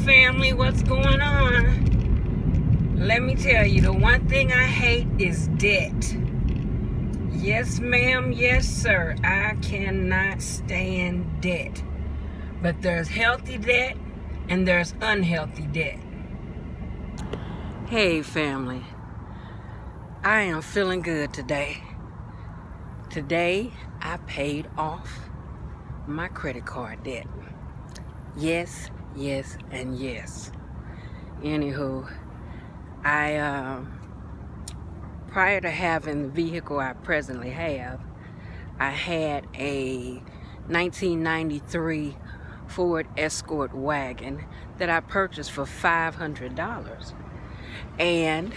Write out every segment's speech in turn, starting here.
family, what's going on? Let me tell you, the one thing I hate is debt. Yes, ma'am, yes, sir. I cannot stand debt. But there's healthy debt and there's unhealthy debt. Hey, family. I am feeling good today. Today, I paid off my credit card debt. Yes, yes, and yes. Anywho, prior to having the vehicle I presently have, I had a 1993 Ford Escort wagon that I purchased for $500. And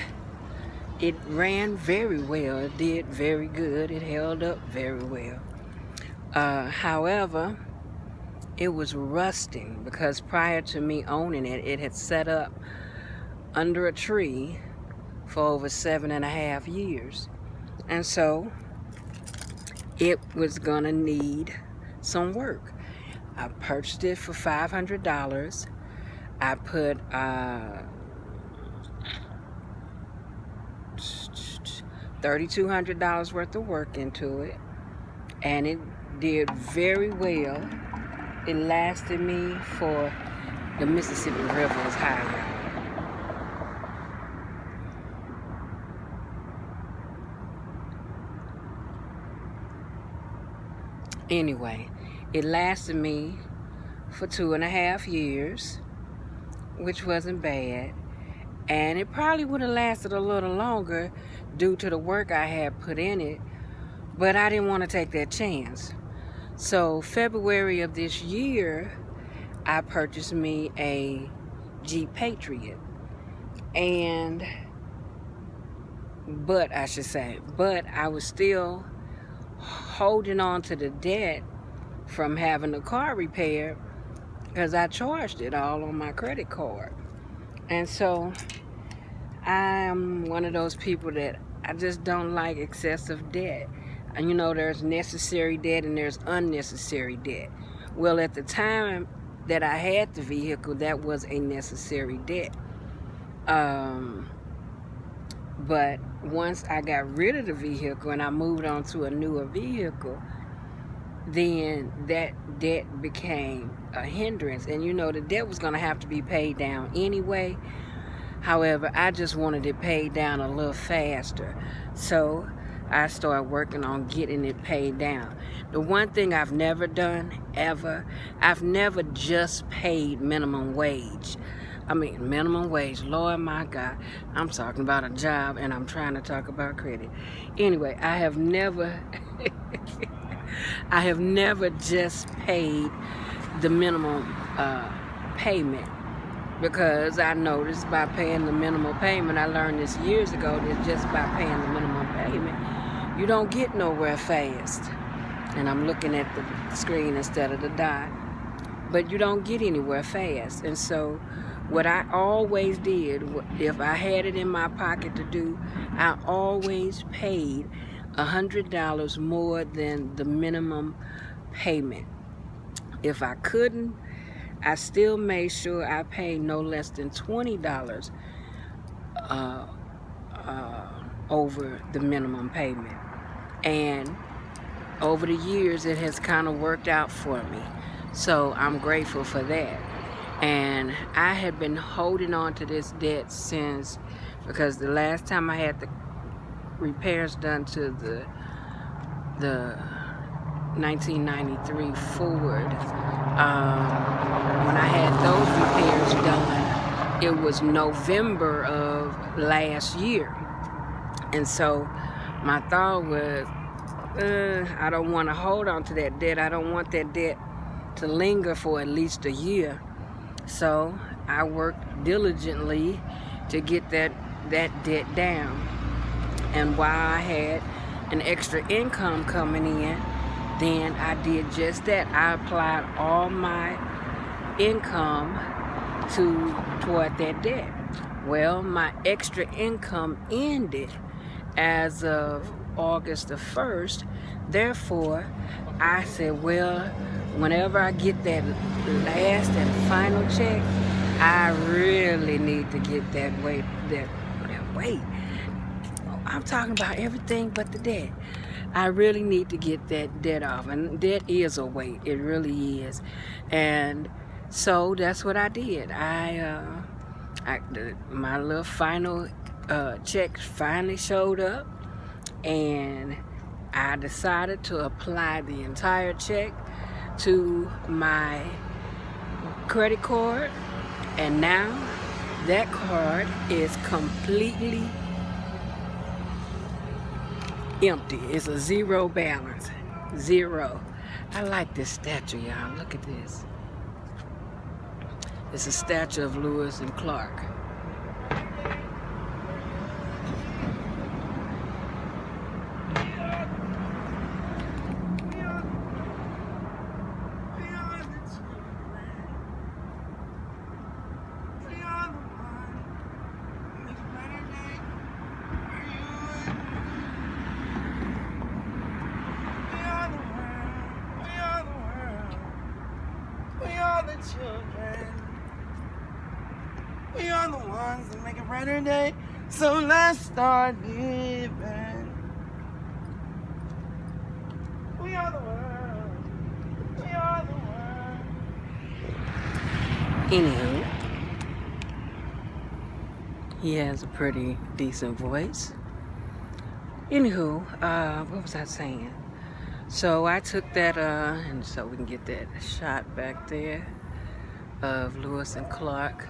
it ran very well. It did very good. It held up very well. However, it was rusting because prior to me owning it, it had set up under a tree for over 7.5 years. And so it was gonna need some work. I purchased it for $500. I put $3,200 worth of work into it, and it did very well. It lasted me for the Mississippi River is high. Anyway, it lasted me for 2.5 years, which wasn't bad. And it probably would have lasted a little longer due to the work I had put in it, but I didn't want to take that chance. So February of this year, I purchased me a Jeep Patriot. But I was still holding on to the debt from having the car repaired because I charged it all on my credit card. And so I'm one of those people that I just don't like excessive debt. And you know, there's necessary debt and there's unnecessary debt. Well, at the time that I had the vehicle, that was a necessary debt. But once I got rid of the vehicle and I moved on to a newer vehicle, then that debt became a hindrance. And you know, the debt was going to have to be paid down anyway. However, I just wanted it paid down a little faster. So I started working on getting it paid down. The one thing I've never done, ever, I've never just paid minimum wage. Minimum wage, Lord my God. I'm talking about a job and I'm trying to talk about credit. Anyway, I have never just paid the minimum payment, because I noticed by paying the minimum payment, I learned this years ago, that just by paying the minimum payment, you don't get nowhere fast. And I'm looking at the screen instead of the dot. But you don't get anywhere fast. And so what I always did, if I had it in my pocket to do, I always paid $100 more than the minimum payment. If I couldn't, I still made sure I paid no less than $20 over the minimum payment. And over the years, it has kind of worked out for me. So I'm grateful for that. And I had been holding on to this debt since, because the last time I had the repairs done to the 1993 Ford, when I had those repairs done, it was November of last year. And so my thought was, I don't want to hold on to that debt. I don't want that debt to linger for at least a year. So I worked diligently to get that debt down. And while I had an extra income coming in, then I did just that. I applied all my income toward that debt. Well, my extra income ended as of August the 1st. Therefore, I said, well, whenever I get that last and final check, I really need to get that weight, that weight. I'm talking about everything but the debt. I really need to get that debt off, and debt is a weight. It really is. And so that's what I did. My little final check finally showed up, and I decided to apply the entire check to my credit card, and now that card is completely empty. It's a zero balance. Zero. I like this statue, y'all. Look at this. It's a statue of Lewis and Clark. Children, we are the ones that make a brighter day, so let's start living. We are the world, we are the world. Anywho, he has a pretty decent voice. Anywho, what was I saying? So I took that, and so we can get that shot back there of Lewis and Clark,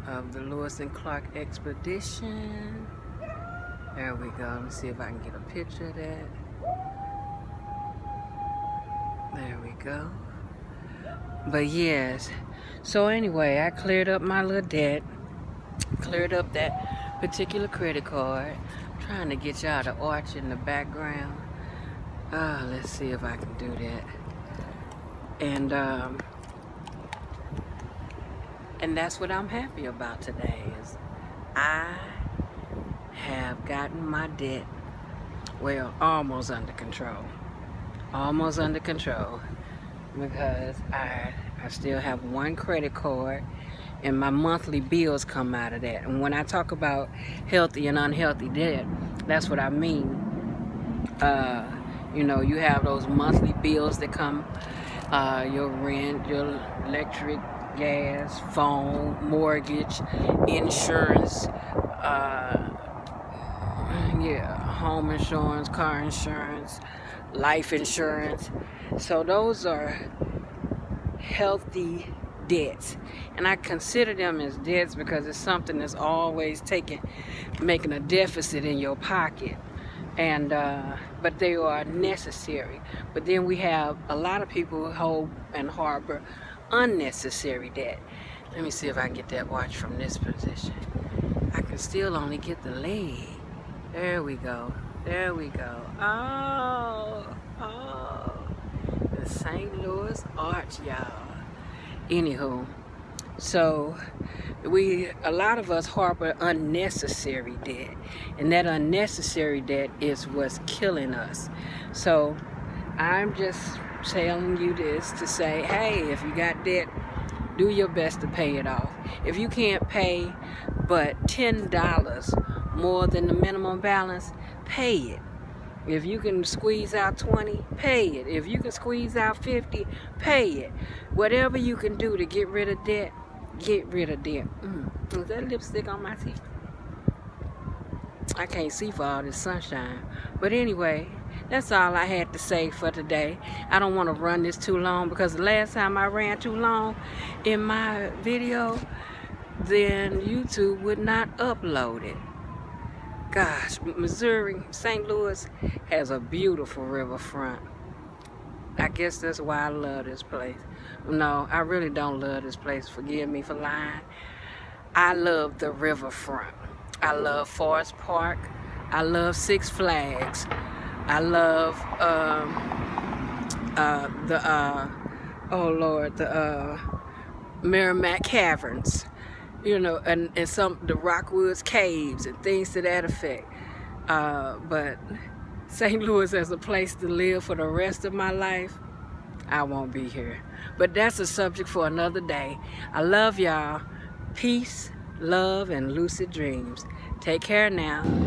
of the Lewis and Clark expedition. There we go. Let me see if I can get a picture of that. There we go. But yes, so anyway, I cleared up my little debt, cleared up that particular credit card. I'm trying to get y'all the arch in the background. Let's see if I can do that. And that's what I'm happy about today, is I have gotten my debt, well, almost under control. Almost under control, because I still have one credit card, and my monthly bills come out of that. And when I talk about healthy and unhealthy debt, that's what I mean. You know, you have those monthly bills that come, your rent, your electric, gas, phone, mortgage, insurance, home insurance, car insurance, life insurance. So those are healthy debts, and I consider them as debts because it's something that's always making a deficit in your pocket. And but they are necessary. But then we have a lot of people who hold and harbor unnecessary debt. Let me see if I can get that watch from this position. I can still only get the leg. There we go. There we go. Oh, the St. Louis Arch, y'all. Anywho, so a lot of us harbor unnecessary debt, and that unnecessary debt is what's killing us. So I'm just telling you this to say, hey, if you got debt, do your best to pay it off. If you can't pay but $10 more than the minimum balance, pay it. If you can squeeze out 20, pay it. If you can squeeze out 50, pay it. Whatever you can do to get rid of debt, get rid of debt. Is that lipstick on my teeth? I can't see for all this sunshine. But anyway, that's all I had to say for today. I don't want to run this too long, because the last time I ran too long in my video, then YouTube would not upload it. Gosh, Missouri, St. Louis has a beautiful riverfront. I guess that's why I love this place. No, I really don't love this place. Forgive me for lying. I love the riverfront. I love Forest Park. I love Six Flags. I love the Merrimack Caverns. You know, and the Rockwoods Caves and things to that effect. But St. Louis as a place to live for the rest of my life, I won't be here. But that's a subject for another day. I love y'all. Peace, love, and lucid dreams. Take care now.